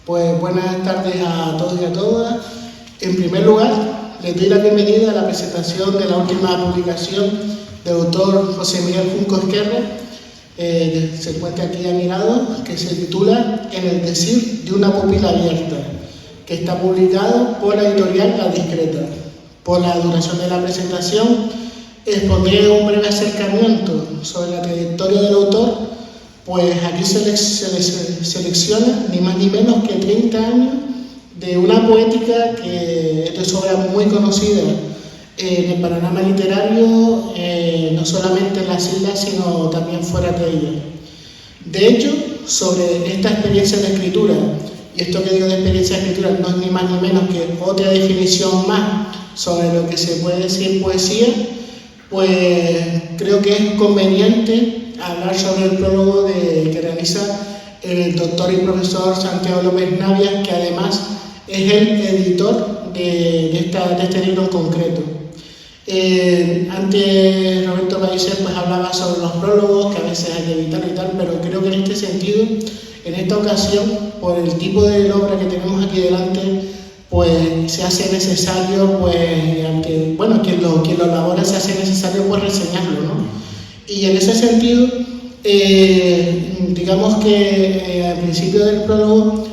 Pues buenas tardes a todos y a todas. En primer lugar, les doy la bienvenida a la presentación de la última publicación del autor José Miguel Junco Esquerra, que se encuentra aquí a mi lado, que se titula En el decir de una pupila abierta, que está publicado por la editorial La Discreta. Por la duración de la presentación, expondré un breve acercamiento sobre la trayectoria del autor. Pues aquí se selecciona ni más ni menos que 30 años de una poética que es de obra muy conocida en el panorama literario, no solamente en las islas, sino también fuera de ellas. De hecho, sobre esta experiencia de escritura, y esto que digo de experiencia de escritura no es ni más ni menos que otra definición más sobre lo que se puede decir poesía, pues creo que es conveniente hablar sobre el prólogo que realiza el doctor y profesor Santiago López Navia, que además es el editor de este libro en concreto. Antes Roberto Pellicer pues hablaba sobre los prólogos, que a veces hay que evitar y tal, pero creo que en este sentido, en esta ocasión, por el tipo de obra que tenemos aquí delante, pues se hace necesario, pues, quien lo elabora se hace necesario pues reseñarlo, ¿no? Y en ese sentido, digamos que al principio del prólogo,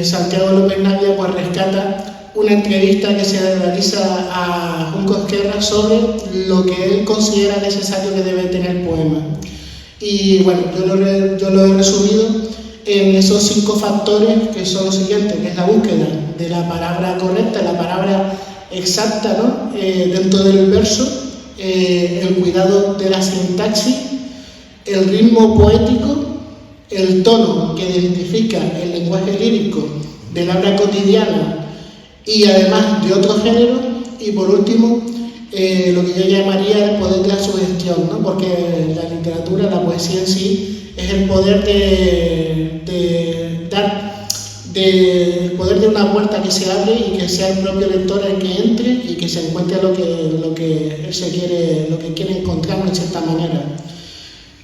Santiago López Navia pues rescata una entrevista que se realiza a Junco Esquerra sobre lo que él considera necesario que debe tener el poema. Y bueno, yo lo he resumido en esos 5 factores, que son los siguientes, que es la búsqueda de la palabra correcta, la palabra exacta, ¿no? Dentro del verso, el cuidado de la sintaxis, el ritmo poético, el tono que identifica el lenguaje lírico del habla cotidiana y además de otro género, y por último, lo que yo llamaría el poder de la sugestión, ¿no? Porque la literatura, la poesía en sí, es el poder el poder de una puerta que se abre y que sea el propio lector el que entre y que se encuentre lo que quiere encontrar de cierta manera.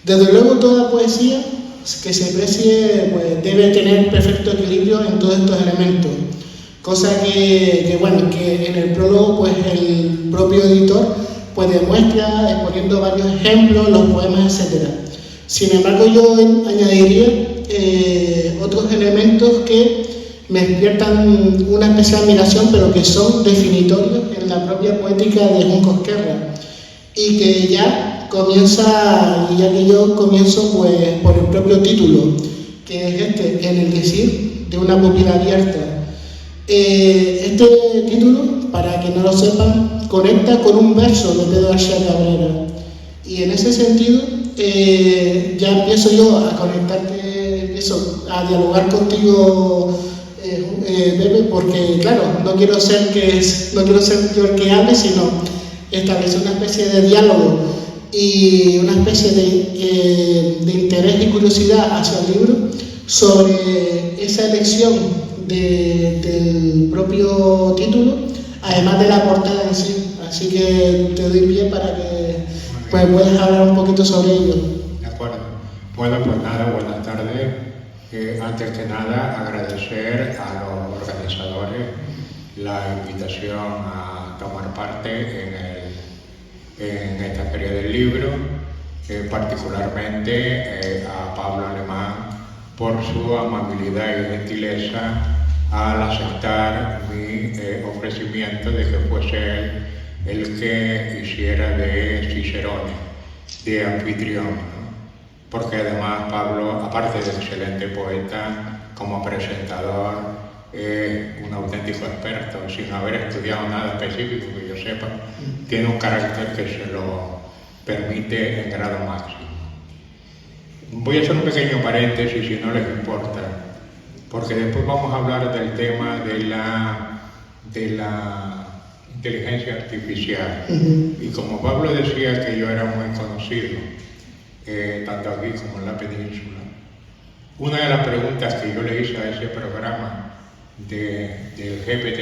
Desde luego, toda poesía que se precie pues, debe tener perfecto equilibrio en todos estos elementos, cosa que en el prólogo pues, el propio editor pues, demuestra exponiendo varios ejemplos, los poemas, etc. Sin embargo, yo añadiría otros elementos que me despiertan una especial admiración, pero que son definitorios en la propia poética de Junco Esquerra, y que ya que yo comienzo pues, por el propio título, que es En el decir de una pupila abierta. Este título, para que no lo sepan, conecta con un verso de Pedro García Cabrera, y en ese sentido ya empiezo yo a conectarte, a dialogar contigo, Pepe, porque claro, no quiero ser yo el que hable, sino establecer una especie de diálogo y una especie de interés y curiosidad hacia el libro sobre esa elección del propio título, además de la portada en sí. Así que te doy pie para que pues, puedas hablar un poquito sobre ello. De acuerdo. Bueno, pues nada, buenas tardes. Antes que nada, agradecer a los organizadores la invitación a tomar parte en esta feria del libro, particularmente a Pablo Alemán por su amabilidad y gentileza al aceptar mi ofrecimiento de que fuese él el que hiciera de Cicerone, de anfitrión, ¿no? Porque además Pablo, aparte de excelente poeta, como presentador, es un auténtico experto, sin haber estudiado nada específico que yo sepa, tiene un carácter que se lo permite en grado máximo. Voy a hacer un pequeño paréntesis, si no les importa, porque después vamos a hablar del tema de la inteligencia artificial. Y como Pablo decía que yo era muy conocido, tanto aquí como en la península, una de las preguntas que yo le hice a ese programa del GPT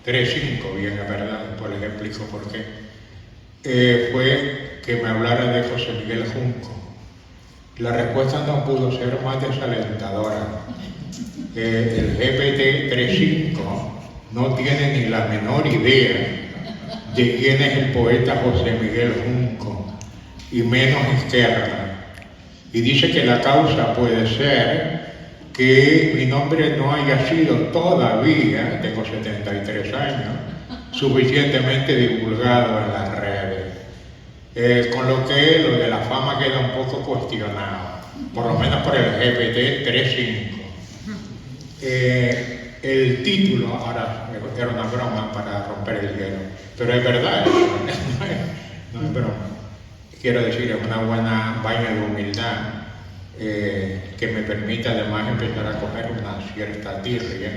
3.5, bien es verdad, después les explico por qué, fue que me hablara de José Miguel Junco. La respuesta no pudo ser más desalentadora. El GPT-3.5 no tiene ni la menor idea de quién es el poeta José Miguel Junco, y menos Esquerra. Y dice que la causa puede ser que mi nombre no haya sido todavía, tengo 73 años, suficientemente divulgado en las redes. Con lo que lo de la fama queda un poco cuestionado, por lo menos por el GPT-3.5. El título, ahora era una broma para romper el hielo, pero es verdad, no es broma. Quiero decir, es una buena vaina de humildad que me permite además empezar a coger una cierta tirria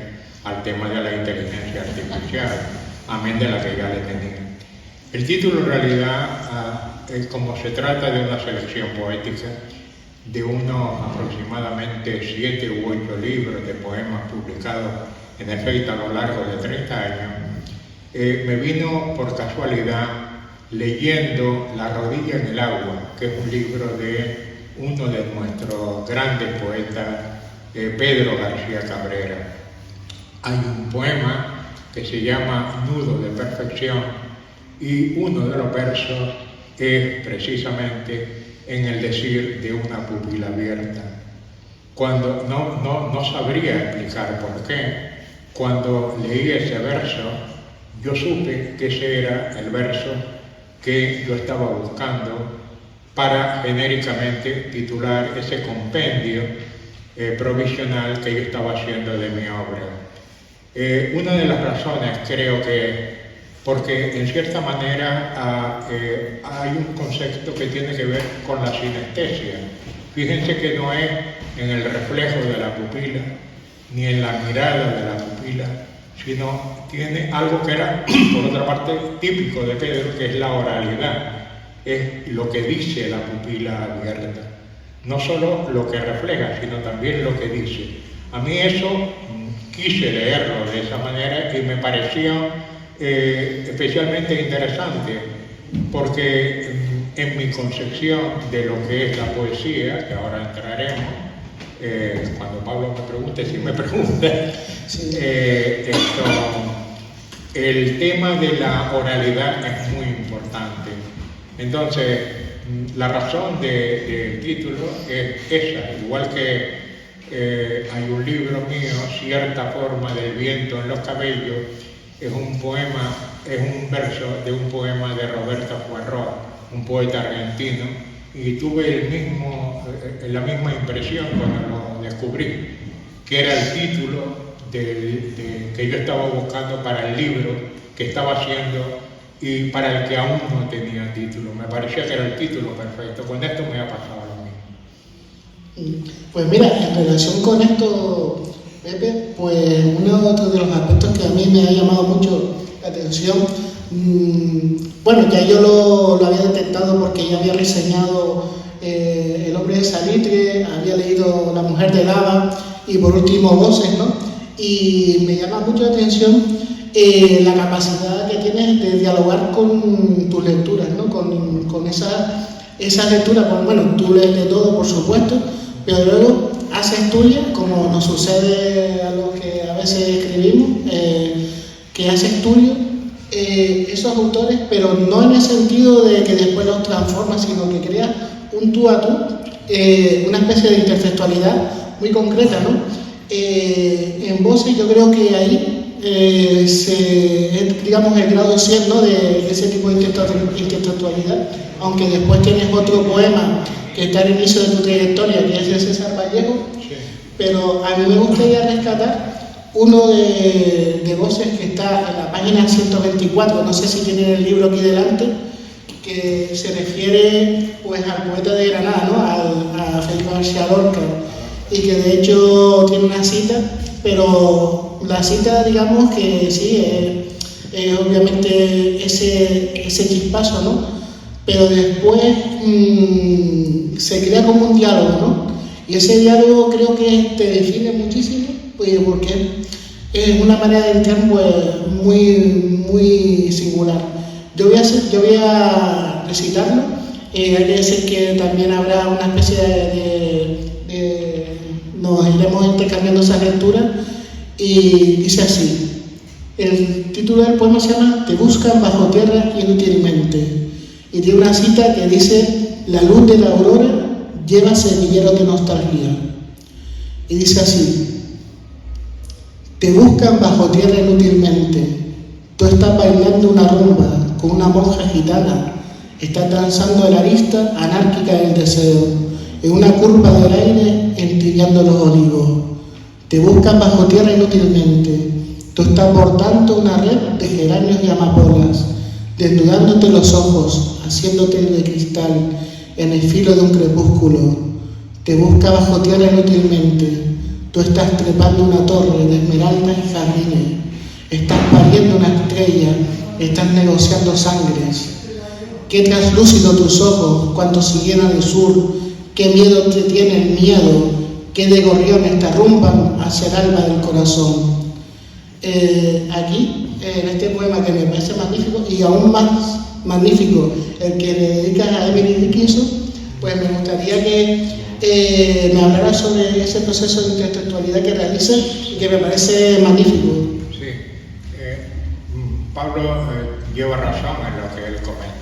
al tema de la inteligencia artificial, amén de la que ya le tenía. El título en realidad, como se trata de una selección poética de unos aproximadamente 7 u 8 libros de poemas publicados en efecto a lo largo de 30 años, me vino por casualidad leyendo La rodilla en el agua, que es un libro de uno de nuestros grandes poetas, Pedro García Cabrera. Hay un poema que se llama Nudo de Perfección y uno de los versos es precisamente en el decir de una pupila abierta. Cuando no sabría explicar por qué, cuando leí ese verso, yo supe que ese era el verso que yo estaba buscando para genéricamente titular ese compendio provisional que yo estaba haciendo de mi obra. Una de las razones creo que porque en cierta manera hay un concepto que tiene que ver con la sinestesia. Fíjense que no es en el reflejo de la pupila, ni en la mirada de la pupila, sino tiene algo que era, por otra parte, típico de Pedro, que es la oralidad, es lo que dice la pupila abierta. No solo lo que refleja, sino también lo que dice. A mí eso quise leerlo de esa manera y me pareció especialmente interesante, porque en mi concepción de lo que es la poesía, que ahora entraremos, cuando Pablo me pregunte, si me pregunta, sí. El tema de la oralidad es muy importante. Entonces, la razón del título es esa, igual que hay un libro mío, Cierta forma del viento en los cabellos, es un poema, es un verso de un poema de Roberto Poirot, un poeta argentino, y tuve la misma impresión cuando lo descubrí, que era el título que yo estaba buscando para el libro que estaba haciendo y para el que aún no tenía título. Me parecía que era el título perfecto. Con esto me ha pasado lo mismo. Pues mira, en relación con esto, Pepe, pues uno de los aspectos que a mí me ha llamado mucho la atención, bueno, ya yo lo había detectado porque ya había reseñado El hombre de salitre, había leído La mujer de lava y por último Voces, ¿no? Y me llama mucho la atención la capacidad que tienes de dialogar con tus lecturas, ¿no? Con esa lectura, bueno, tú lees de todo, por supuesto, pero luego haces tuya, como nos sucede a los que a veces escribimos, que haces tuyo esos autores, pero no en el sentido de que después los transformas, sino que creas un tú a tú, una especie de intertextualidad muy concreta, ¿no? En Voces yo creo que ahí digamos el grado 100, ¿no? de ese tipo de intertextualidad, aunque después tienes otro poema que está al inicio de tu trayectoria, que es de César Vallejo, sí. Pero a mí me gustaría rescatar uno de Voces que está en la página 124, no sé si tienen el libro aquí delante, que se refiere pues al poeta de Granada, ¿no? A Federico García Lorca, y que de hecho tiene una cita, pero la cita, digamos que sí, es obviamente ese chispazo, ¿no? Pero después se crea como un diálogo, ¿no? Y ese diálogo creo que te define muchísimo, pues, porque es una manera de entrar pues, muy, muy singular. Yo voy a recitarlo hay que decir que también habrá una especie nos iremos intercambiando esa lectura, y dice así. El título del poema se llama Te buscan bajo tierra inútilmente, y tiene una cita que dice: la luz de la aurora lleva semilleros de nostalgia, y dice así: te buscan bajo tierra inútilmente, tú estás bailando una rumba con una monja gitana, estás danzando la arista anárquica del deseo, en una curva del aire entibiando los olivos. Te buscan bajo tierra inútilmente, tú estás bordando una red de geranios y amapolas, desnudándote los ojos, haciéndote de cristal en el filo de un crepúsculo. Te busca bajo tierra inútilmente, tú estás trepando una torre de esmeraldas y jardines, estás pariendo una estrella, estás negociando sangres. Qué translúcido tus ojos cuando se llenan de sur, qué miedo te tiene el miedo, qué de gorriones te arrumban hacia el alma del corazón. Aquí, en este poema que me parece magnífico, y aún más magnífico el que le dedicas a Emily Dickinson, pues me gustaría que me hablara sobre ese proceso de intelectualidad que realiza y que me parece magnífico. Sí, Pablo lleva razón en lo que él comenta.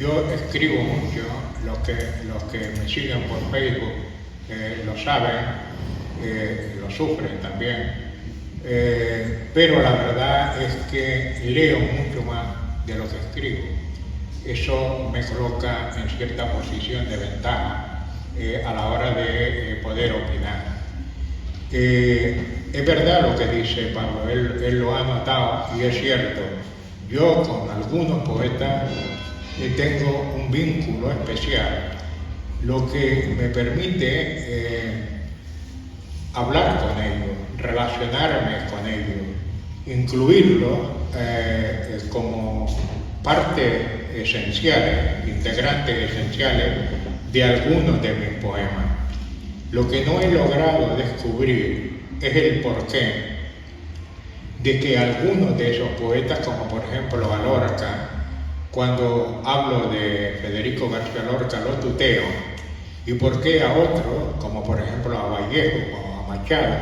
Yo escribo mucho, los que me siguen por Facebook lo saben, lo sufren también. Pero la verdad es que leo mucho más de lo que escribo. Eso me coloca en cierta posición de ventaja a la hora de poder opinar. Es verdad lo que dice Pablo, él lo ha notado y es cierto. Yo con algunos poetas tengo un vínculo especial, lo que me permite hablar con ellos, relacionarme con ellos, incluirlos como parte esencial, integrantes esenciales de algunos de mis poemas. Lo que no he logrado descubrir es el porqué de que algunos de esos poetas, como por ejemplo a Lorca, cuando hablo de Federico García Lorca lo tuteo, y por qué a otros, como por ejemplo a Vallejo o a Machado,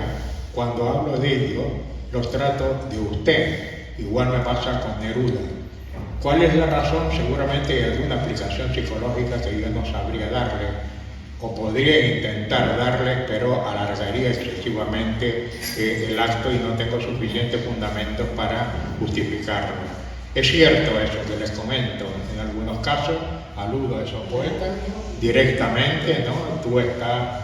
cuando hablo de ellos, los trato de usted. Igual me pasa con Neruda. ¿Cuál es la razón? Seguramente hay alguna explicación psicológica que yo no sabría darle, o podría intentar darle, pero alargaría excesivamente el acto y no tengo suficientes fundamentos para justificarlo. Es cierto eso que les comento, en algunos casos aludo a esos poetas directamente, ¿no? Tú estás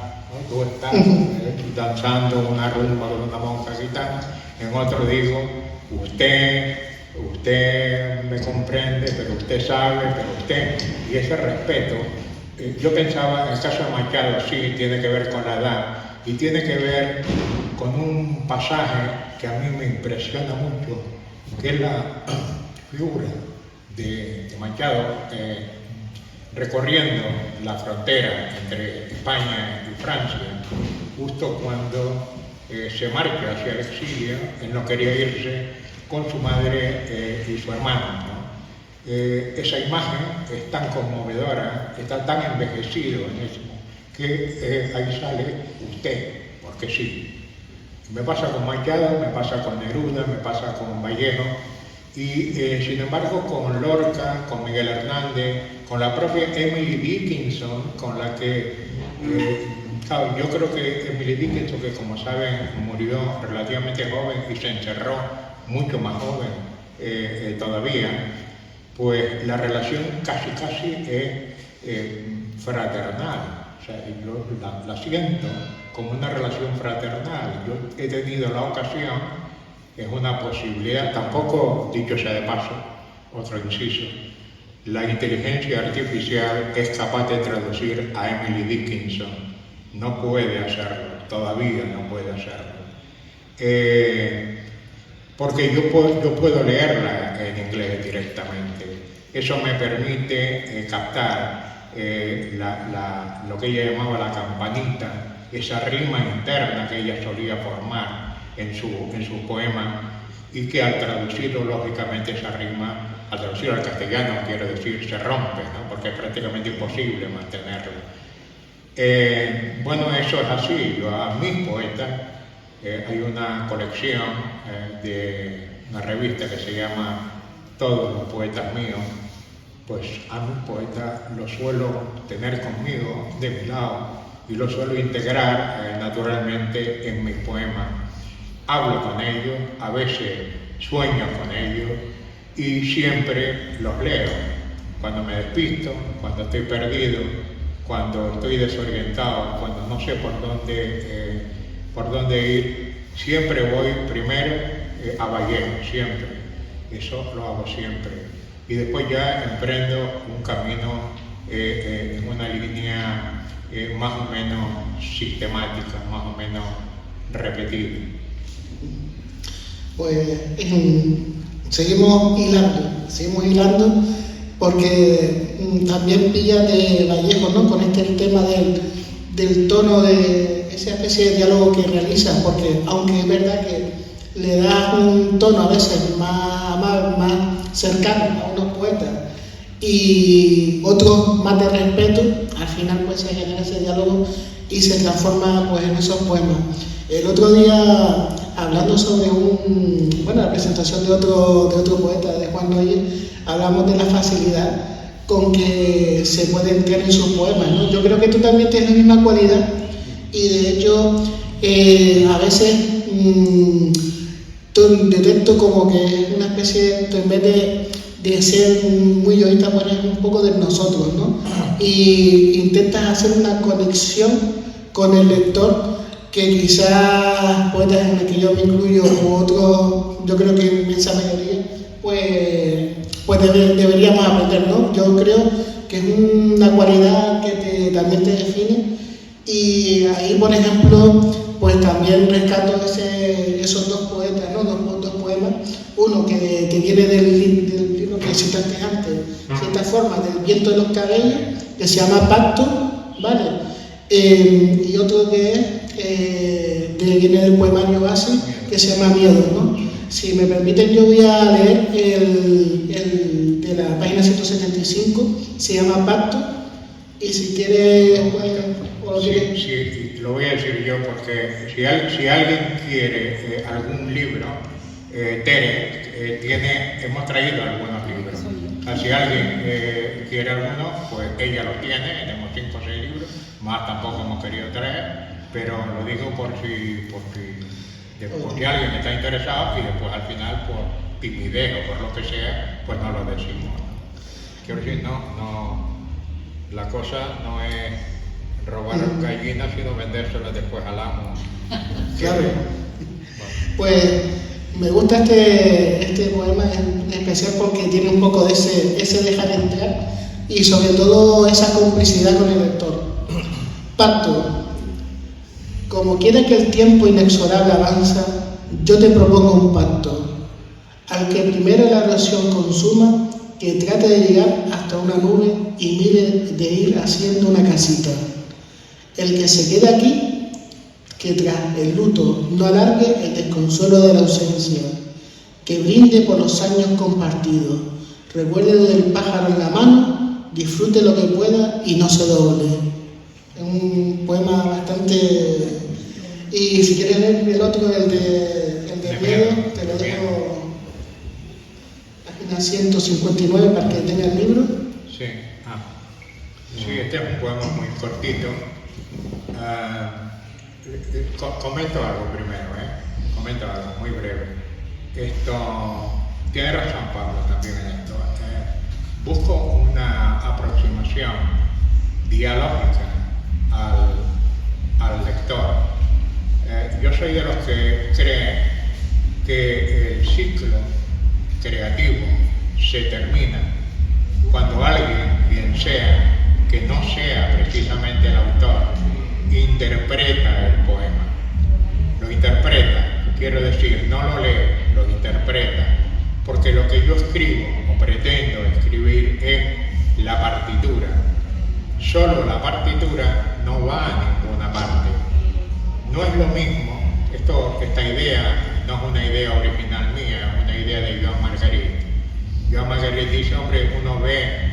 danzando una rumba con una monja gitana, en otro digo, usted me comprende, pero usted sabe, pero usted, y ese respeto, yo pensaba, en el caso de Machado, sí, tiene que ver con la edad, y tiene que ver con un pasaje que a mí me impresiona mucho, que es la figura de Machado recorriendo la frontera entre España y Francia, justo cuando se marcha hacia el exilio. Él no quería irse con su madre y su hermano, ¿no? Esa imagen es tan conmovedora, está tan envejecido en eso, que ahí sale usted, porque sí. Me pasa con Machado, me pasa con Neruda, me pasa con Vallejo, y sin embargo con Lorca, con Miguel Hernández, con la propia Emily Dickinson, con la que, claro, yo creo que Emily Dickinson, que como saben murió relativamente joven y se encerró mucho más joven todavía, pues la relación casi es fraternal. O sea, yo la siento como una relación fraternal. Yo he tenido la ocasión, es una posibilidad, tampoco, dicho sea de paso, otro inciso, la inteligencia artificial es capaz de traducir a Emily Dickinson, no puede hacerlo, todavía no puede hacerlo. Porque yo puedo leerla en inglés directamente, eso me permite captar lo que ella llamaba la campanita, esa rima interna que ella solía formar en su poema, y que al traducirlo, lógicamente, esa rima al traducirlo al castellano, quiero decir, se rompe, ¿no? Porque es prácticamente imposible mantenerlo. Bueno, eso es así. Yo a mis poetas, hay una colección de una revista que se llama Todos los poetas míos. Pues a mis poetas los suelo tener conmigo, de mi lado, y los suelo integrar naturalmente en mis poemas. Hablo con ellos, a veces sueño con ellos y siempre los leo. Cuando me despisto, cuando estoy perdido, cuando estoy desorientado, cuando no sé por dónde ir, siempre voy primero a Vallejo, siempre. Eso lo hago siempre. Y después ya emprendo un camino en una línea más o menos sistemática, más o menos repetida. Pues seguimos hilando, porque también pilla de Vallejo, ¿no? Con este tema del tono, de esa especie de diálogo que realizas, porque aunque es verdad que le das un tono a veces más cercano a unos poetas y otros más de respeto, al final pues se genera ese diálogo y se transforma pues en esos poemas. El otro día, hablando sobre la presentación de otro poeta, de Juan Noyer, hablamos de la facilidad con que se puede entrar en sus poemas, ¿no? Yo creo que tú también tienes la misma cualidad y de hecho a veces detecto como que es una especie, en vez de ser muy yoísta, pues es un poco de nosotros, ¿no? Y intentas hacer una conexión con el lector que quizás poetas en el que yo me incluyo u otros, yo creo que en esa mayoría, pues deberíamos aprender, ¿no? Yo creo que es una cualidad que también te define y ahí, por ejemplo, pues también rescato esos dos poetas, ¿no? Dos poemas, uno que viene del libro que citaste antes, cierta forma, del viento de los cabellos, que se llama Pacto, ¿vale? Y otro que viene del poemario base, que se llama Miedo, ¿no? Si me permiten, yo voy a leer el de la página 175, se llama Pacto, y si quieres, Sí, lo voy a decir yo, porque si alguien quiere algún libro, Tere, hemos traído algunos libros. Si alguien quiere alguno, pues ella los tiene, tenemos 5 o 6 libros, más tampoco hemos querido traer, pero lo digo por si alguien está interesado y después al final por timidez o por lo que sea, pues no lo decimos. Quiero decir, la cosa no es robar gallinas, sino vendérselas después al amo. Claro. Bueno. Pues me gusta este poema en especial porque tiene un poco de ese dejar entrar y sobre todo esa complicidad con el lector. Pacto. Como quiera que el tiempo inexorable avanza, yo te propongo un pacto. Al que primero la erosión consuma, que trate de llegar hasta una nube y mire de ir haciendo una casita. El que se quede aquí, que tras el luto no alargue el desconsuelo de la ausencia, que brinde por los años compartidos, recuerde del pájaro en la mano, disfrute lo que pueda y no se doble. Es un poema bastante... Y si quieres leer el otro, el de Miedo, te lo dejo página 159 para que tenga el libro. Sí, este es un poema muy cortito. Comento algo primero, comento algo muy breve. Tiene razón Pablo también en esto. Busco una aproximación dialógica al lector. Yo soy de los que creen que el ciclo creativo se termina cuando alguien, quien sea, que no sea precisamente el autor, interpreta el poema. Lo interpreta, quiero decir, no lo lee, lo interpreta, porque lo que yo escribo o pretendo escribir es la partitura. Solo la partitura no va a ninguna parte. No es lo mismo, esta idea no es una idea original mía, es una idea de Joan Margarit. Yo a Marguerite dice, hombre, uno ve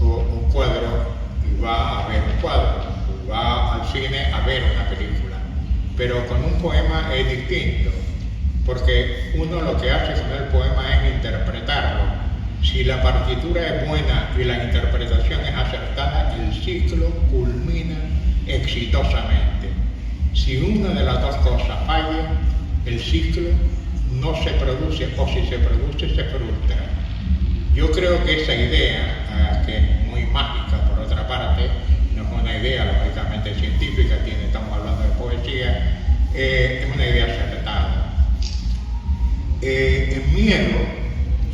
un cuadro y va a ver un cuadro, va al cine a ver una película, pero con un poema es distinto, porque uno lo que hace con el poema es interpretarlo. Si la partitura es buena y la interpretación es acertada, el ciclo culmina exitosamente. Si una de las dos cosas falla, el ciclo no se produce, o si se produce, se frustra. Yo creo que esa idea, que es muy mágica por otra parte, no es una idea lógicamente científica, estamos hablando de poesía, es una idea acertada. En miedo,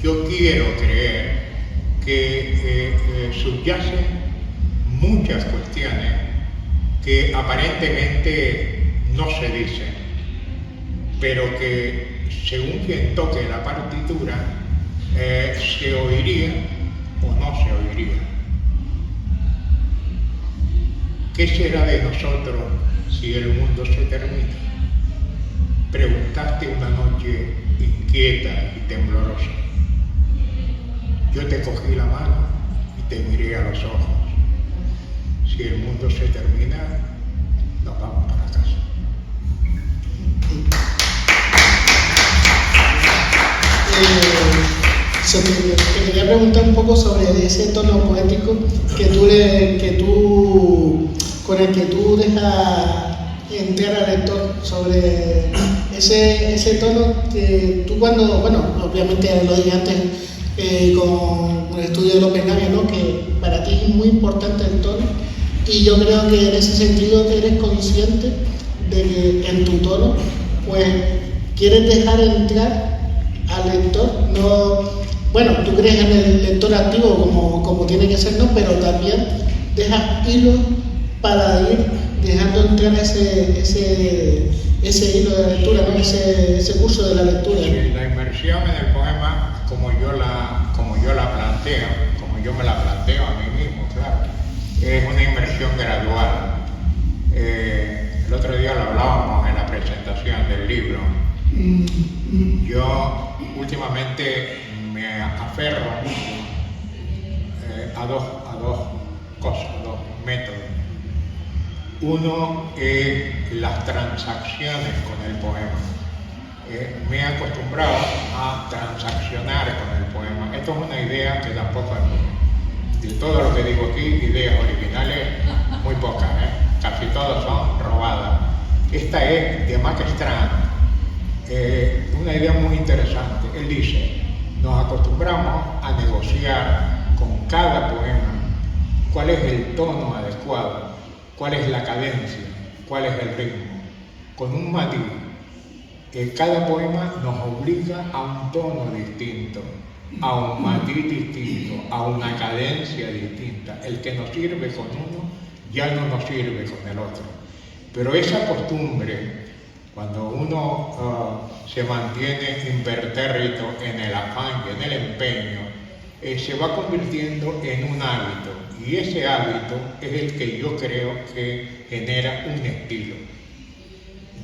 yo quiero creer que subyacen muchas cuestiones que aparentemente no se dicen, pero que según quien toque la partitura, se oiría o no se oiría. ¿Qué será de nosotros si el mundo se termina? Preguntaste una noche inquieta y temblorosa. Yo te cogí la mano y te miré a los ojos. Si el mundo se termina, nos vamos para casa. Te quería preguntar un poco sobre ese tono poético con el que tú dejas entrar al lector, sobre ese tono que tú cuando, bueno, obviamente lo dije antes con el estudio de López Navia, ¿no? Que para ti es muy importante el tono, y yo creo que en ese sentido eres consciente de que en tu tono, pues, quieres dejar entrar al lector. No, bueno, tú crees en el lector activo como tiene que ser, ¿no? Pero también dejas hilos para ir dejando entrar ese hilo de lectura, ¿no? Ese curso de la lectura. Sí, la inmersión en el poema, como yo me la planteo a mí mismo, claro, es una inmersión gradual. El otro día lo hablábamos en la presentación del libro. Yo últimamente me aferro a dos cosas, dos métodos. Uno es las transacciones con el poema. Me he acostumbrado a transaccionar con el poema. Esto es una idea que tampoco es de todo lo que digo aquí, ideas originales, muy pocas, casi todas son robadas. Esta es de Max Strand, una idea muy interesante. Él dice, nos acostumbramos a negociar con cada poema cuál es el tono adecuado, cuál es la cadencia, cuál es el ritmo, con un matiz. Cada poema nos obliga a un tono distinto, a un matiz distinto, a una cadencia distinta. El que nos sirve con uno ya no nos sirve con el otro. Pero esa costumbre, cuando uno se mantiene impertérrito en el afán y en el empeño, se va convirtiendo en un hábito, y ese hábito es el que yo creo que genera un estilo.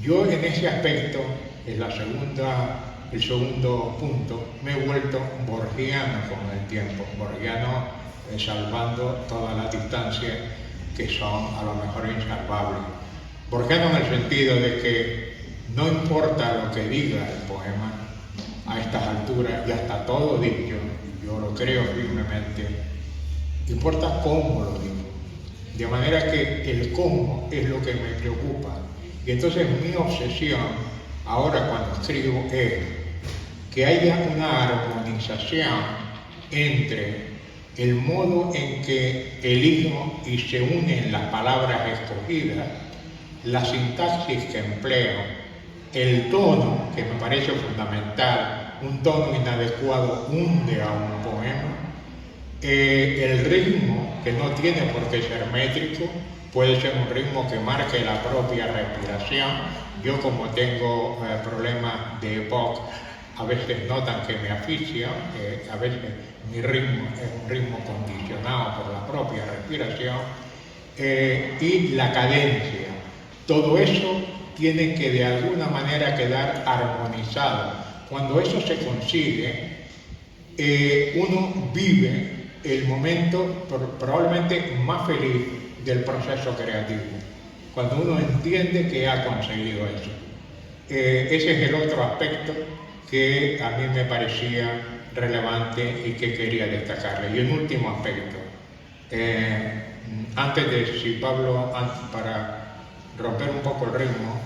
Yo en ese aspecto, el segundo punto, me he vuelto borgiano con el tiempo, borgiano salvando todas las distancias que son a lo mejor insalvables. Borgiano en el sentido de que no importa lo que diga el poema, a estas alturas ya está todo dicho, yo lo creo firmemente, importa cómo lo digo. De manera que el cómo es lo que me preocupa. Y entonces mi obsesión ahora cuando escribo es que haya una armonización entre el modo en que elijo y se unen las palabras escogidas, la sintaxis que empleo, el tono, que me parece fundamental. Un tono inadecuado hunde a un poema, el ritmo, que no tiene por qué ser métrico, puede ser un ritmo que marque la propia respiración. Yo, como tengo problemas de EPOC, a veces notan que me asfixio, a veces mi ritmo es un ritmo condicionado por la propia respiración, y la cadencia. Todo eso tiene que de alguna manera quedar armonizado. Cuando eso se consigue, uno vive el momento probablemente más feliz del proceso creativo, cuando uno entiende que ha conseguido eso. Ese es el otro aspecto que a mí me parecía relevante y que quería destacarle. Y el último aspecto, antes de, si Pablo, para romper un poco el ritmo,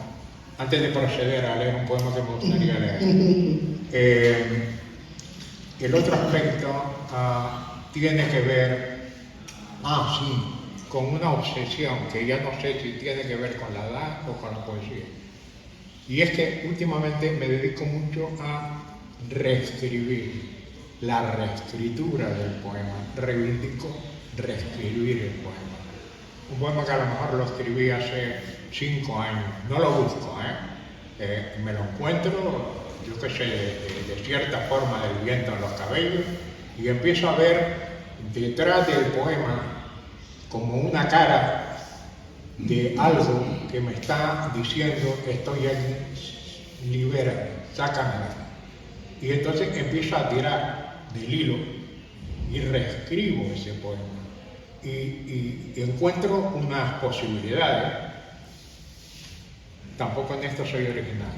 antes de proceder a leer un poema que me gustaría leer, el otro aspecto tiene que ver, sí, con una obsesión que ya no sé si tiene que ver con la edad o con la poesía. Y es que últimamente me dedico mucho a reescribir, la reescritura del poema. Reivindico reescribir el poema. Un poema que a lo mejor lo escribí hace 5 años, no lo busco, me lo encuentro, yo qué sé, de cierta forma del viento en los cabellos, y empiezo a ver detrás del poema como una cara de algo que me está diciendo: estoy aquí, libérame, sácame. Y entonces empiezo a tirar del hilo y reescribo ese poema. Y encuentro unas posibilidades. Tampoco en esto soy original,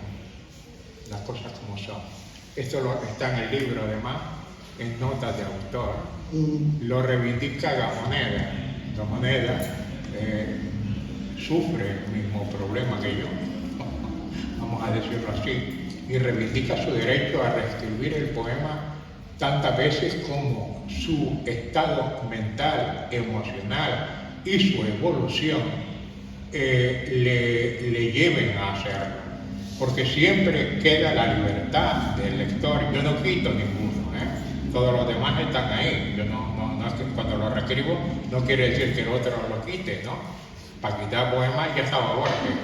las cosas como son. Esto está en el libro, además, en notas de autor. Lo reivindica Gamoneda. Gamoneda sufre el mismo problema que yo, vamos a decirlo así, y reivindica su derecho a reescribir el poema tantas veces como su estado mental, emocional y su evolución le lleven a hacerlo, porque siempre queda la libertad del lector. Yo no quito ninguno, todos los demás están ahí. Yo no es que cuando lo reescribo no quiere decir que el otro lo quite, ¿no? Para quitar poemas ya estaba Borges,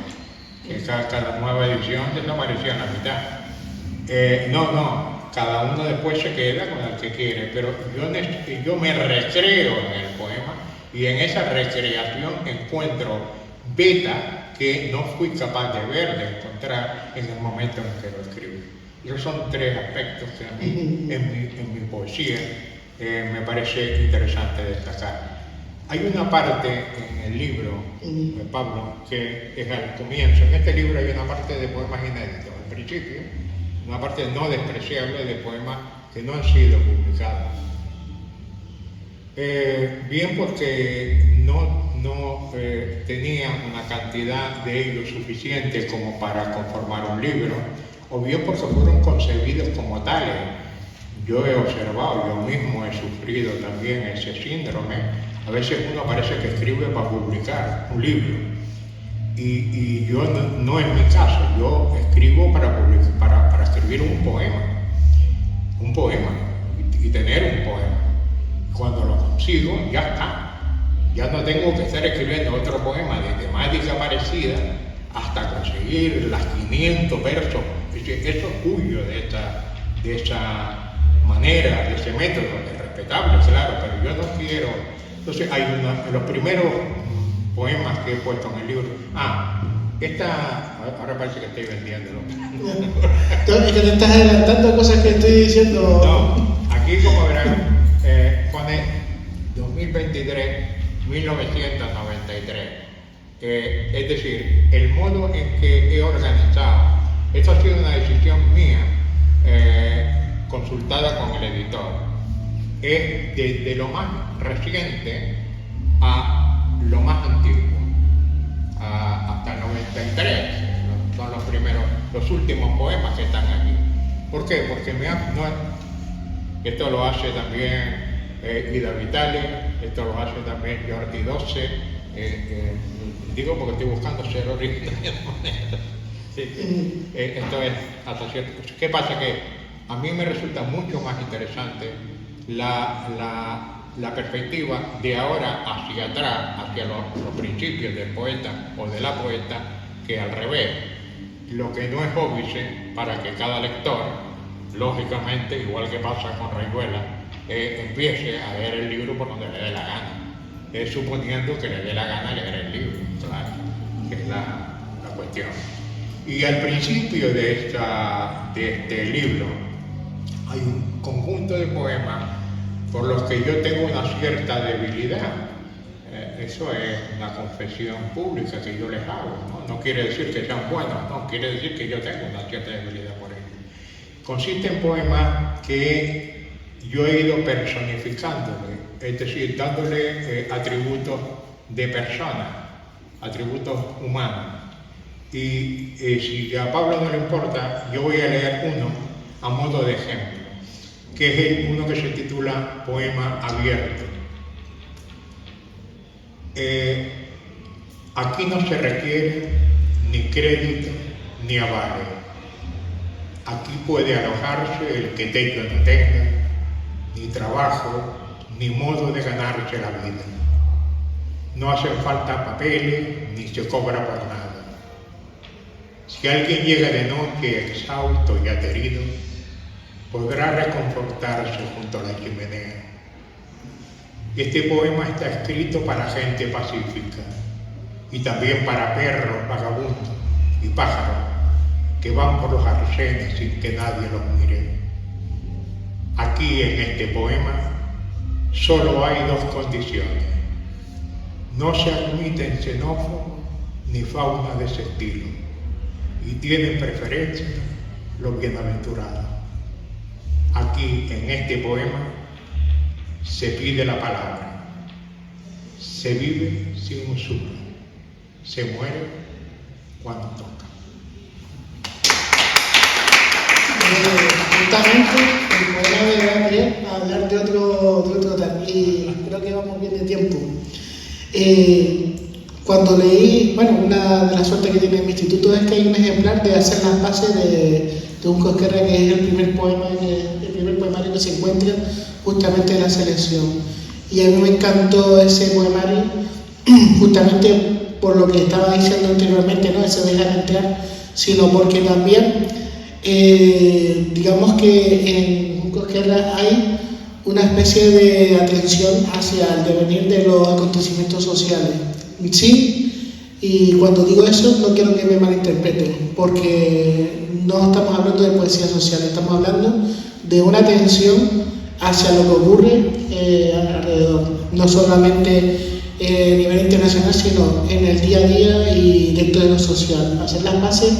que cada nueva edición desaparecía en la mitad. Cada uno después se queda con el que quiere, pero yo me recreo en el poema, y en esa recreación encuentro vetas que no fui capaz de ver, de encontrar en el momento en que lo escribí. Esos son 3 aspectos que a mí en mi poesía me parece interesante destacar. Hay una parte en el libro de Pablo que es al comienzo. En este libro hay una parte de poemas inéditos, al principio, una parte no despreciable de poemas que no han sido publicados. Bien porque no tenían una cantidad de ellos suficiente como para conformar un libro, o bien porque fueron concebidos como tales. Yo he observado, yo mismo he sufrido también ese síndrome. A veces uno parece que escribe para publicar un libro, y yo no es mi caso. Yo escribo para escribir un poema y tener un poema. Cuando lo consigo, ya está. Ya no tengo que estar escribiendo otro poema de temática parecida hasta conseguir las 500 versos. Eso huyo de esa manera, de ese método. Es respetable, claro, pero yo no quiero. Entonces hay los primeros poemas que he puesto en el libro. Ahora parece que estoy vendiéndolo. Es que te estás adelantando cosas que estoy diciendo. No, aquí como verán, pone 2023, 1993. Es decir, el modo en que he organizado, esto ha sido una decisión mía, consultada con el editor, es desde lo más reciente a lo más antiguo, hasta el 93, son los últimos poemas que están aquí. ¿Por qué? Porque esto lo hace también Ida Vitale, esto lo hace también Jordi Doce, digo porque estoy buscando ser original. Esto es hasta cierto. ¿Qué pasa? Que a mí me resulta mucho más interesante la perspectiva de ahora hacia atrás, hacia los principios del poeta o de la poeta, que al revés. Lo que no es óbice para que cada lector, lógicamente, igual que pasa con Rayuela, empiece a leer el libro por donde le dé la gana, suponiendo que le dé la gana leer el libro, claro, que es la cuestión. Y al principio de este libro, hay un conjunto de poemas por los que yo tengo una cierta debilidad. Eso es una confesión pública que yo les hago, ¿no? No quiere decir que sean buenos, no, quiere decir que yo tengo una cierta debilidad por ellos. Consiste en poemas que yo he ido personificándole, es decir, dándole atributos de persona, atributos humanos. Y si a Pablo no le importa, yo voy a leer uno a modo de ejemplo, que es uno que se titula Poema Abierto. Aquí no se requiere ni crédito ni avales. Aquí puede alojarse el que techo no tenga, ni trabajo, ni modo de ganarse la vida. No hacen falta papeles, ni se cobra por nada. Si alguien llega de noche exhausto y aterido, podrá reconfortarse junto a la chimenea. Este poema está escrito para gente pacífica y también para perros, vagabundos y pájaros que van por los arcenes sin que nadie los mire. Aquí en este poema solo hay dos condiciones. No se admiten xenófobos ni fauna de ese estilo y tienen preferencia los bienaventurados. Aquí en este poema se pide la palabra, se vive sin usura, se muere cuando toca. Justamente el poema de Gabriel a hablar de otro tema, y creo que vamos bien de tiempo. Cuando leí, bueno, una de las suertes que tiene mi instituto es que hay un ejemplar de Hacer las paces de un Cosquerra, que es el primer poemario que se encuentra justamente en la selección. Y a mí me encantó ese poemario, justamente por lo que estaba diciendo anteriormente, no ese dejar entrar, sino porque también, digamos que en Cosquerra hay una especie de atención hacia el devenir de los acontecimientos sociales. Sí, y cuando digo eso no quiero que me malinterpreten, porque no estamos hablando de poesía social, estamos hablando de una atención hacia lo que ocurre alrededor, no solamente a nivel internacional, sino en el día a día y dentro de lo social. Hacer las paces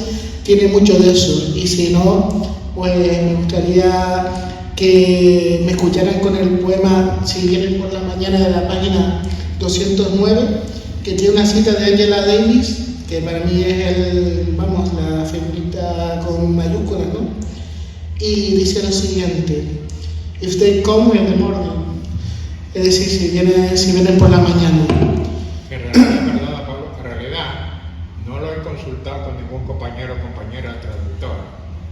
tiene mucho de eso, y si no, pues me gustaría que me escucharan con el poema Si vienen por la mañana, de la página 209, que tiene una cita de Angela Davis, que para mí es la figurita con mayúsculas, ¿no? Y dice lo siguiente: If they come in the morning, es decir, si vienen por la mañana. En realidad, perdona Pablo, en realidad no lo he consultado con ningún compañero o compañera traductor,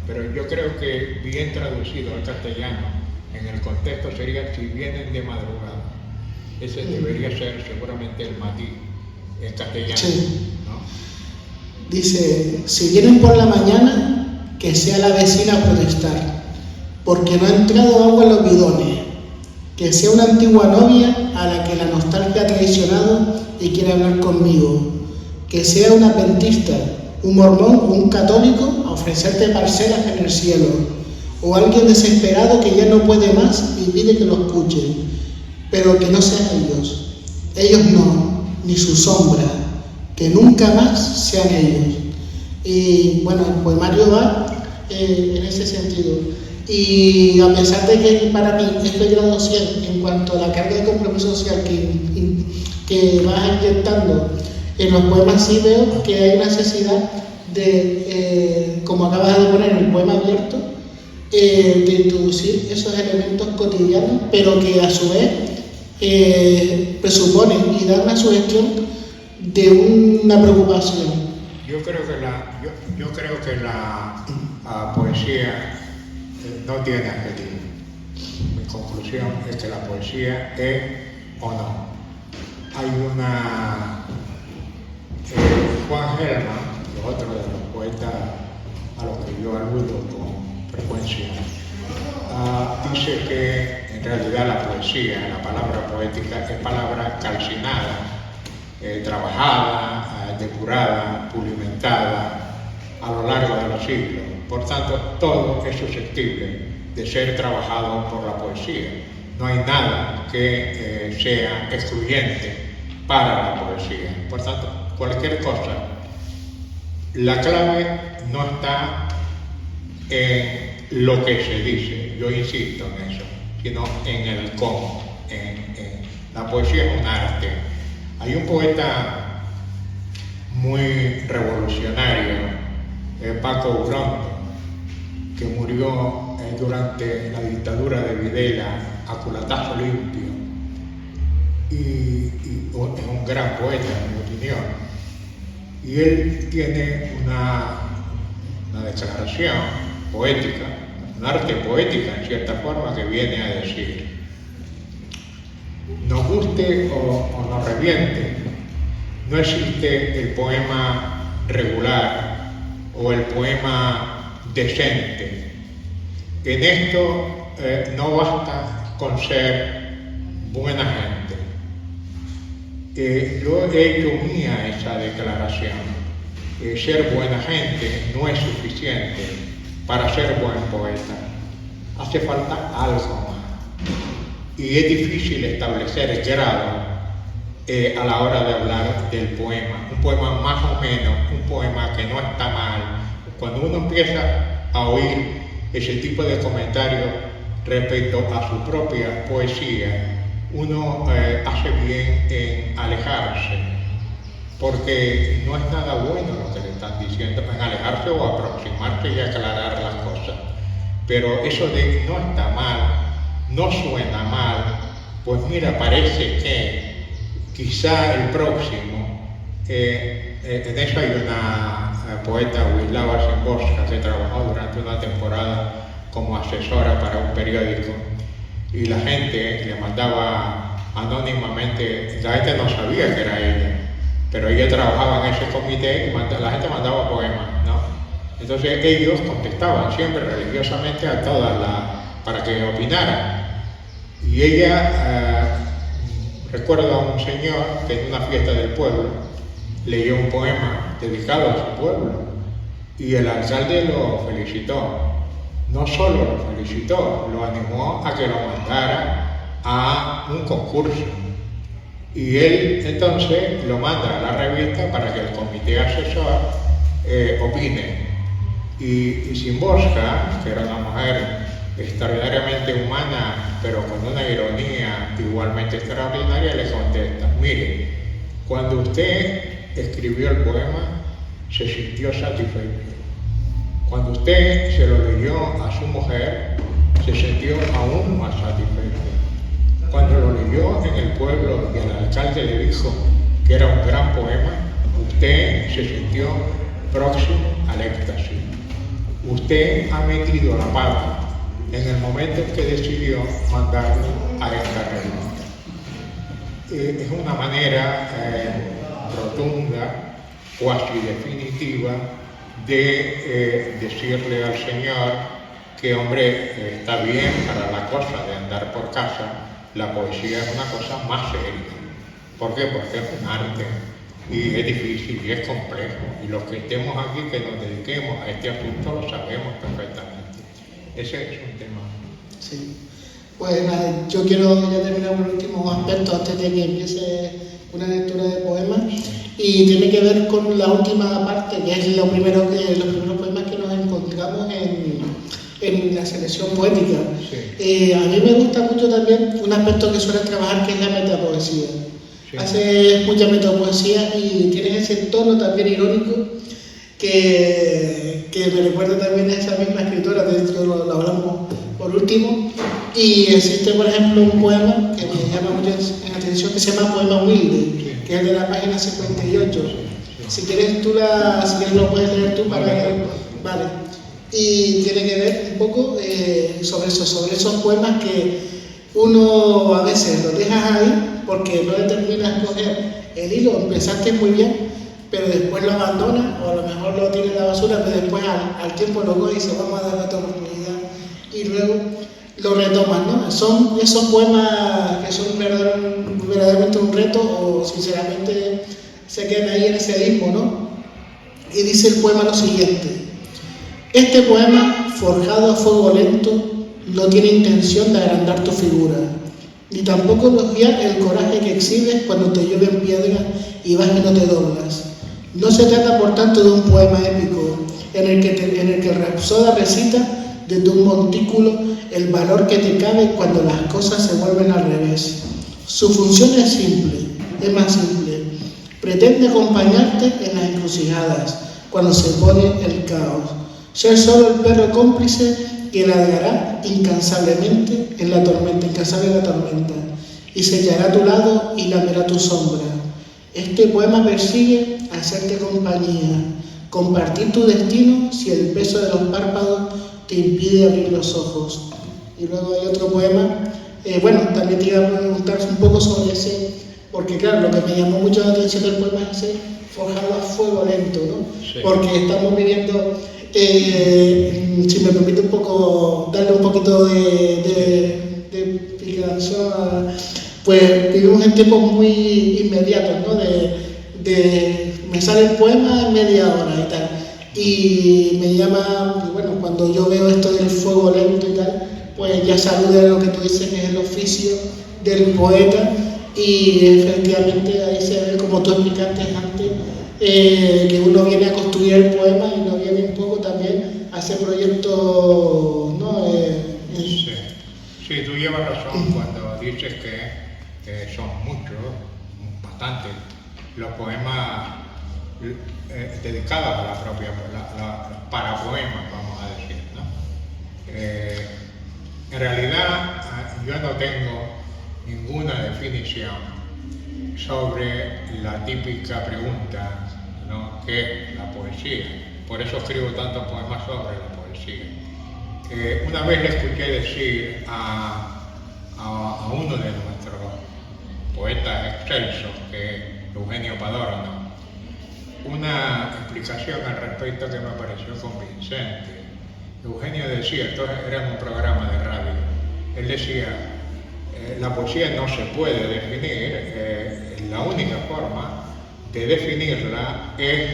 pero yo creo que bien traducido al castellano, en el contexto sería si vienen de madrugada. Ese debería ser seguramente el matiz en castellano, sí. ¿no? Dice: si vienen por la mañana, que sea la vecina a protestar, porque no ha entrado agua en los bidones, que sea una antigua novia a la que la nostalgia ha traicionado y quiere hablar conmigo, que sea un adventista, un mormón o un católico a ofrecerte parcelas en el cielo, o alguien desesperado que ya no puede más y pide que lo escuche, pero que no sean ellos no, ni su sombra, que nunca más sean ellos. Y bueno, el poemario va en ese sentido. Y a pesar de que para mí es de grado 100 en cuanto a la carga de compromiso social que vas inyectando en los poemas, sí veo que hay una necesidad de, como acabas de poner en el poema abierto, de introducir esos elementos cotidianos, pero que a su vez presuponen y dan una sugestión de una preocupación. Yo creo que la poesía no tiene adjetivo. Mi conclusión es que la poesía es o no. Hay Juan Gelman, otro de los poetas a los que yo aludo con frecuencia, dice que en realidad la poesía, la palabra poética, es palabra calcinada, trabajada, depurada, pulimentada a lo largo de los siglos. Por tanto, todo es susceptible de ser trabajado por la poesía. No hay nada que sea excluyente para la poesía. Por tanto, cualquier cosa. La clave no está en lo que se dice, yo insisto en eso, sino en el cómo. La poesía es un arte. Hay un poeta muy revolucionario, Paco Urondo, que murió durante la dictadura de Videla a culatazo limpio, y es un gran poeta en mi opinión, y él tiene una declaración poética, un arte poética en cierta forma, que viene a decir: nos guste o nos reviente, no existe el poema regular o el poema decente. En esto no basta con ser buena gente. Yo he hecho mía esa declaración. Ser buena gente no es suficiente para ser buen poeta. Hace falta algo más. Y es difícil establecer el grado a la hora de hablar del poema. Un poema más o menos, un poema que no está mal. Cuando uno empieza a oír ese tipo de comentarios respecto a su propia poesía, uno hace bien en alejarse, porque no es nada bueno lo que le están diciendo, en alejarse o aproximarse y aclarar las cosas. Pero eso de no está mal, no suena mal, pues mira, parece que quizá el próximo, en eso hay una poeta, Wisława Szymborska, que trabajó durante una temporada como asesora para un periódico, y la gente le mandaba anónimamente, la gente no sabía que era ella, pero ella trabajaba en ese comité y la gente mandaba poemas, ¿no? Entonces ellos contestaban siempre religiosamente a todas para que opinaran. Y ella, recuerdo a un señor que en una fiesta del pueblo leyó un poema dedicado a su pueblo y el alcalde lo felicitó. No solo lo felicitó, lo animó a que lo mandara a un concurso. Y él entonces lo manda a la revista para que el comité asesor opine. Y Szymborska, que era una mujer extraordinariamente humana, pero con una ironía igualmente extraordinaria, le contesta: mire, cuando usted escribió el poema, se sintió satisfecho. Cuando usted se lo leyó a su mujer, se sintió aún más satisfecho. Cuando lo leyó en el pueblo y el alcalde le dijo que era un gran poema, usted se sintió próximo al éxtasis. Usted ha metido la pata en el momento en que decidió mandarlo a esta revista. Es una manera rotunda, cuasi definitiva, de decirle al Señor que, hombre, está bien para la cosa de andar por casa, la poesía es una cosa más seria. ¿Por qué? Porque es un arte y es difícil y es complejo, y los que estemos aquí, que nos dediquemos a este asunto, lo sabemos perfectamente. Ese es un tema. Sí. Pues nada, yo quiero ya terminar por el último aspecto antes de que empiece una lectura de poemas, y tiene que ver con la última parte, que es los primeros poemas que nos encontramos en la selección poética. Sí. A mí me gusta mucho también un aspecto que suelen trabajar, que es la metapoesía. Sí. Hace mucha metapoesía y tienes ese tono también irónico que me recuerda también a esa misma escritora, de hecho lo hablamos por último. Y existe, por ejemplo, un poema que me llama mucho la atención, que se llama Poema Humilde, sí, que es de la página 58. Sí. Si quieres lo puedes leer tú para leerlo. Vale. Y tiene que ver un poco sobre esos poemas que uno a veces los dejas ahí porque no determinas coger el hilo, empezaste muy bien, pero después lo abandonas, o a lo mejor lo tiras en la basura, pero después al tiempo lo coges y dices, vamos a darle otra oportunidad, y luego lo retomas, ¿no? Son esos poemas que son verdaderamente un reto, o sinceramente se quedan ahí en ese limbo, ¿no? Y dice el poema lo siguiente: este poema, forjado a fuego lento, no tiene intención de agrandar tu figura, ni tampoco elogiar el coraje que exhibes cuando te llueven piedras y vas y no te doblas. No se trata, por tanto, de un poema épico en el que el rapsoda recita desde un montículo el valor que te cabe cuando las cosas se vuelven al revés. Su función es simple, es más simple. Pretende acompañarte en las encrucijadas, cuando se pone el caos. Ser solo el perro cómplice que ladrará incansablemente en la tormenta, y sellará a tu lado y lamerá tu sombra. Este poema persigue hacerte compañía, compartir tu destino si el peso de los párpados te impide abrir los ojos. Y luego hay otro poema, también te iba a preguntar un poco sobre ese, porque claro, lo que me llamó mucho la atención del poema es ese forjado a fuego lento, ¿no? Sí. Porque estamos viviendo, si me permite darle un poquito de explicación, pues vivimos en tiempos muy inmediatos, ¿no? Me sale el poema en media hora y tal. Y me llama, cuando yo veo esto del fuego lento y tal, pues ya saluda lo que tú dices, que es el oficio del poeta, y efectivamente ahí se ve, como tú explicaste antes, que uno viene a construir el poema y uno viene un poco también a hacer proyectos, ¿no? Sí, tú llevas razón cuando dices que son muchos, bastantes, los poemas dedicados a la propia, para poemas, vamos a decir, ¿no? En realidad, yo no tengo ninguna definición sobre la típica pregunta, ¿no? ¿Qué es la poesía? Por eso escribo tantos poemas sobre la poesía. Una vez le escuché decir a uno de nuestros poetas excelsos, que es Eugenio Padorno, una explicación al respecto que me pareció convincente. Eugenio decía, esto era en un programa de radio, él decía, la poesía no se puede definir, la única forma de definirla es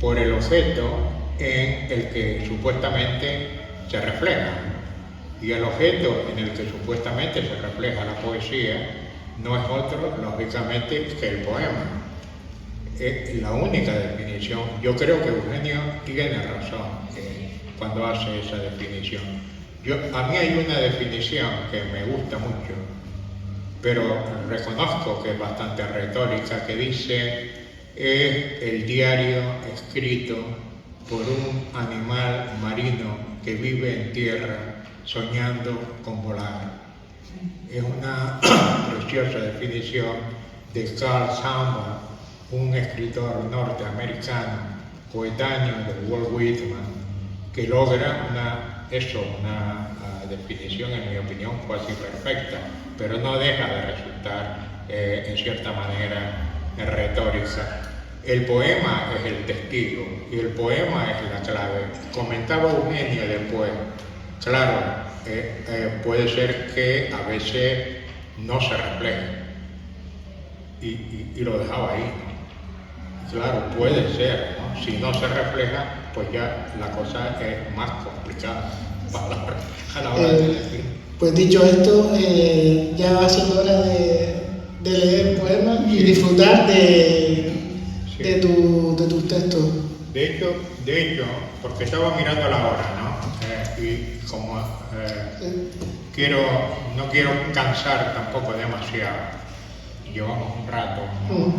por el objeto en el que supuestamente se refleja. Y el objeto en el que supuestamente se refleja la poesía no es otro, lógicamente, que el poema. Es la única definición. Yo creo que Eugenio tiene razón cuando hace esa definición. A mí hay una definición que me gusta mucho, pero reconozco que es bastante retórica, que dice: es el diario escrito por un animal marino que vive en tierra soñando con volar. Es una preciosa definición de Carl Sandburg, un escritor norteamericano coetáneo de Walt Whitman, que logra una definición, en mi opinión, casi perfecta, pero no deja de resultar, en cierta manera, retórica. El poema es el testigo y el poema es la clave. Comentaba Eugenio del poema. Claro, puede ser que a veces no se refleje y lo dejaba ahí. Claro, puede ser, ¿no? Si no se refleja, pues ya la cosa es más complicada a la hora de decir. Pues dicho esto, ya va siendo hora de leer el poema y disfrutar de tus textos. De hecho, porque estaba mirando la hora, ¿no? Y como no quiero cansar tampoco demasiado. Llevamos un rato, ¿no?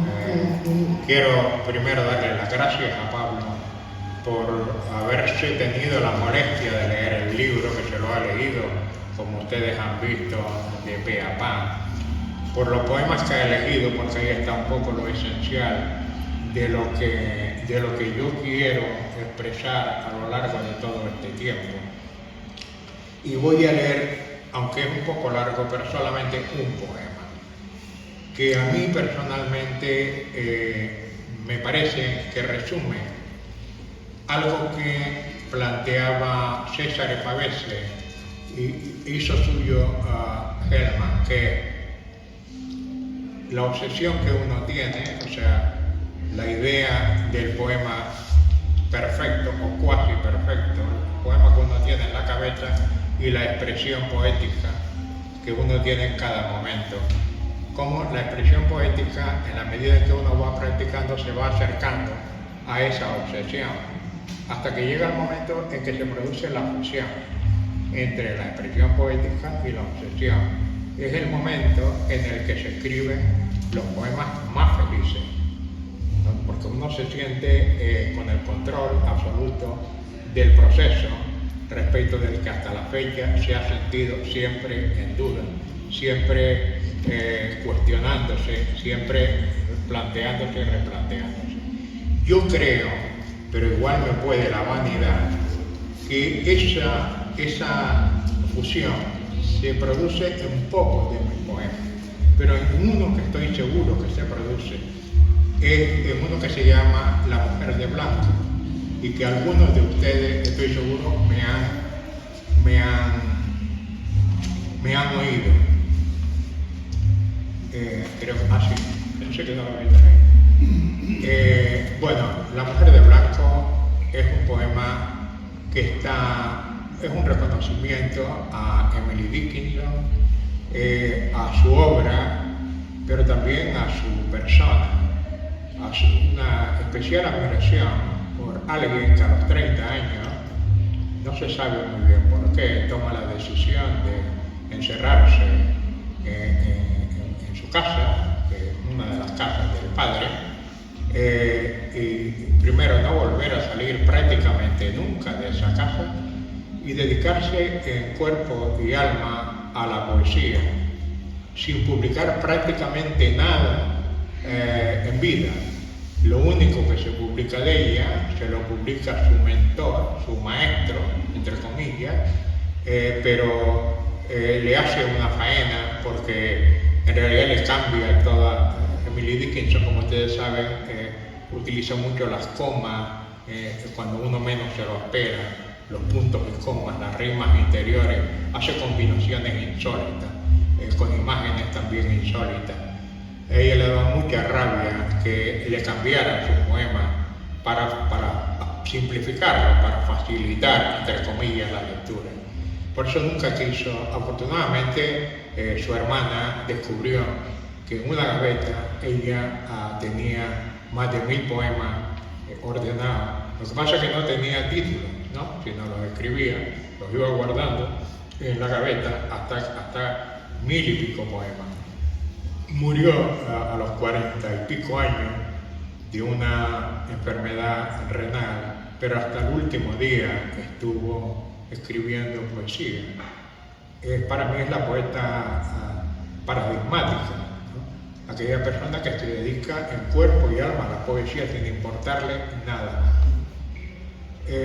Quiero primero darle las gracias a Pablo por haberse tenido la molestia de leer el libro, que se lo ha leído, como ustedes han visto, de pe a pa, por los poemas que ha elegido, porque ahí está un poco lo esencial de lo que yo quiero expresar a lo largo de todo este tiempo. Y voy a leer, aunque es un poco largo, pero solamente un poema, que a mí personalmente me parece que resume algo que planteaba Cesare Pavese y hizo suyo a Hellman, que la obsesión que uno tiene, o sea, la idea del poema perfecto o cuasi perfecto, el poema que uno tiene en la cabeza, y la expresión poética que uno tiene en cada momento. Como la expresión poética, en la medida en que uno va practicando, se va acercando a esa obsesión, hasta que llega el momento en que se produce la fusión entre la expresión poética y la obsesión. Es el momento en el que se escriben los poemas más felices, ¿no? Porque uno se siente con el control absoluto del proceso, respecto del que hasta la fecha se ha sentido siempre en duda, siempre cuestionándose, siempre planteándose y replanteándose. Yo creo, pero igual me puede la vanidad, que esa fusión se produce en pocos de mis poemas, pero en uno que estoy seguro que se produce, es en uno que se llama La Mujer de Blanco, y que algunos de ustedes, estoy seguro, me han oído. Creo que así, pensé que no lo había ahí. Bueno, La Mujer de Blanco es un poema que es un reconocimiento a Emily Dickinson, a su obra, pero también a su persona, una especial admiración por alguien que a los 30 años, no se sabe muy bien por qué, toma la decisión de encerrarse en su casa, una de las casas del padre, y primero no volver a salir prácticamente nunca de esa casa y dedicarse en cuerpo y alma a la poesía, sin publicar prácticamente nada en vida. Lo único que se publica de ella, se lo publica su mentor, su maestro, entre comillas, pero le hace una faena porque en realidad le cambia toda. Emily Dickinson, como ustedes saben, utiliza mucho las comas cuando uno menos se lo espera, los puntos y comas, las rimas interiores, hace combinaciones insólitas, con imágenes también insólitas. A ella le daba mucha rabia que le cambiaran su poema para simplificarlo, para facilitar, entre comillas, la lectura. Por eso nunca quiso. Afortunadamente, su hermana descubrió que en una gaveta ella tenía más de 1000 poemas ordenados. Lo que pasa es que no tenía títulos, ¿no? Sino los escribía, los iba guardando en la gaveta hasta 1000 y pico poemas. Murió a los 40 y pico años de una enfermedad renal, pero hasta el último día estuvo escribiendo poesía. Para mí es la poeta paradigmática, ¿no? Aquella persona que se dedica en cuerpo y alma a la poesía sin importarle nada más.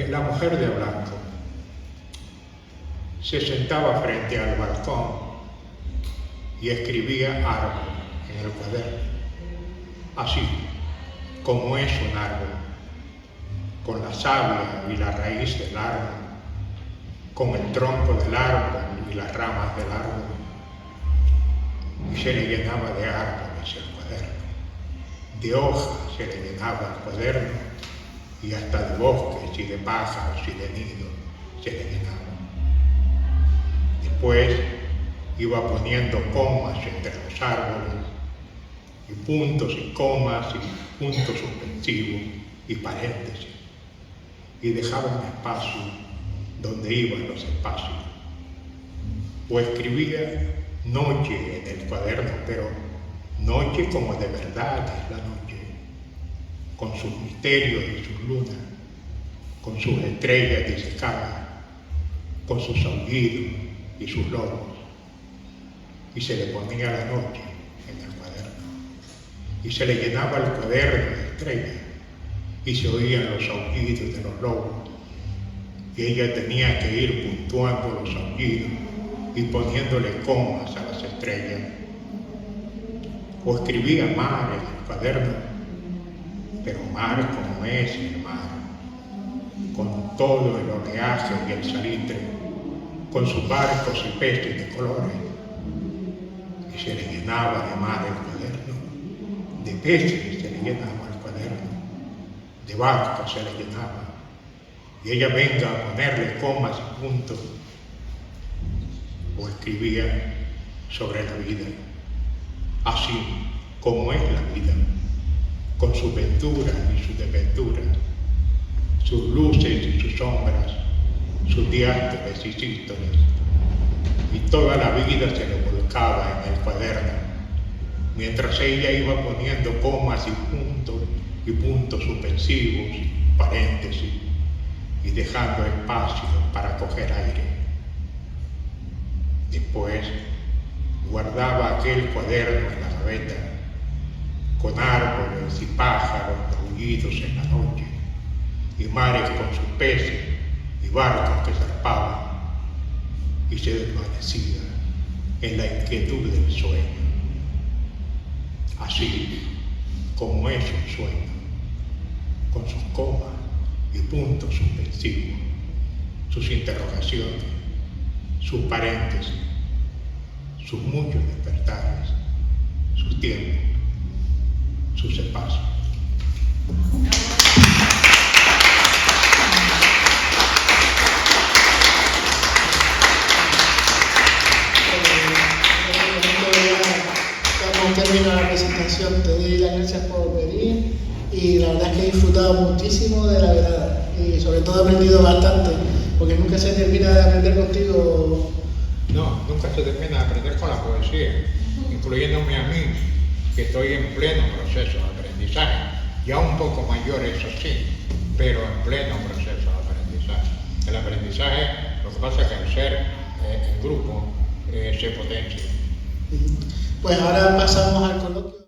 La Mujer de Blanco se sentaba frente al balcón y escribía árbol en el cuaderno, así como es un árbol, con la savia y la raíz del árbol, con el tronco del árbol y las ramas del árbol, y se le llenaba de árboles el cuaderno, de hojas se le llenaba el cuaderno, y hasta de bosques y de pájaros y de nidos se le llenaba. Después iba poniendo comas entre los árboles, y puntos y comas y puntos suspensivos y paréntesis, y dejaba un espacio donde iban los espacios. O escribía noche en el cuaderno, pero noche como de verdad es la noche, con sus misterios y sus lunas, con sus estrellas disecadas, con sus aullidos y sus lobos. Y se le ponía la noche en el cuaderno, y se le llenaba el cuaderno de estrellas, y se oían los aullidos de los lobos, y ella tenía que ir puntuando los aullidos y poniéndole comas a las estrellas. O escribía mar en el cuaderno, pero mar como es el mar, con todo el oleaje y el salitre, con sus barcos y peces de colores. Y se le llenaba de mar el cuaderno, de peces se le llenaba el cuaderno, de barcos se le llenaba. Y ella venga a ponerle comas y puntos, o escribía sobre la vida, así como es la vida, con sus venturas y sus desventuras, sus luces y sus sombras, sus diástoles y sístoles, y toda la vida se lo volcaba en el cuaderno, mientras ella iba poniendo comas y puntos suspensivos, paréntesis, y dejando espacio para coger aire. Después guardaba aquel cuaderno en la gaveta, con árboles y pájaros reunidos en la noche, y mares con sus peces y barcos que zarpaban, y se desvanecía en la inquietud del sueño. Así como es un sueño, con sus comas y puntos suspensivos, sus interrogaciones, sus paréntesis, sus muchos despertares, sus tiempos, sus espacios. Termino la presentación, te doy las gracias por venir y la verdad es que he disfrutado muchísimo de la velada y sobre todo he aprendido bastante, porque nunca se termina de aprender contigo. No, nunca se termina de aprender con la poesía, incluyéndome a mí, que estoy en pleno proceso de aprendizaje, ya un poco mayor eso sí, pero en pleno proceso de aprendizaje. El aprendizaje, lo que pasa es que al ser en grupo se potencia. Pues ahora pasamos al coloquio.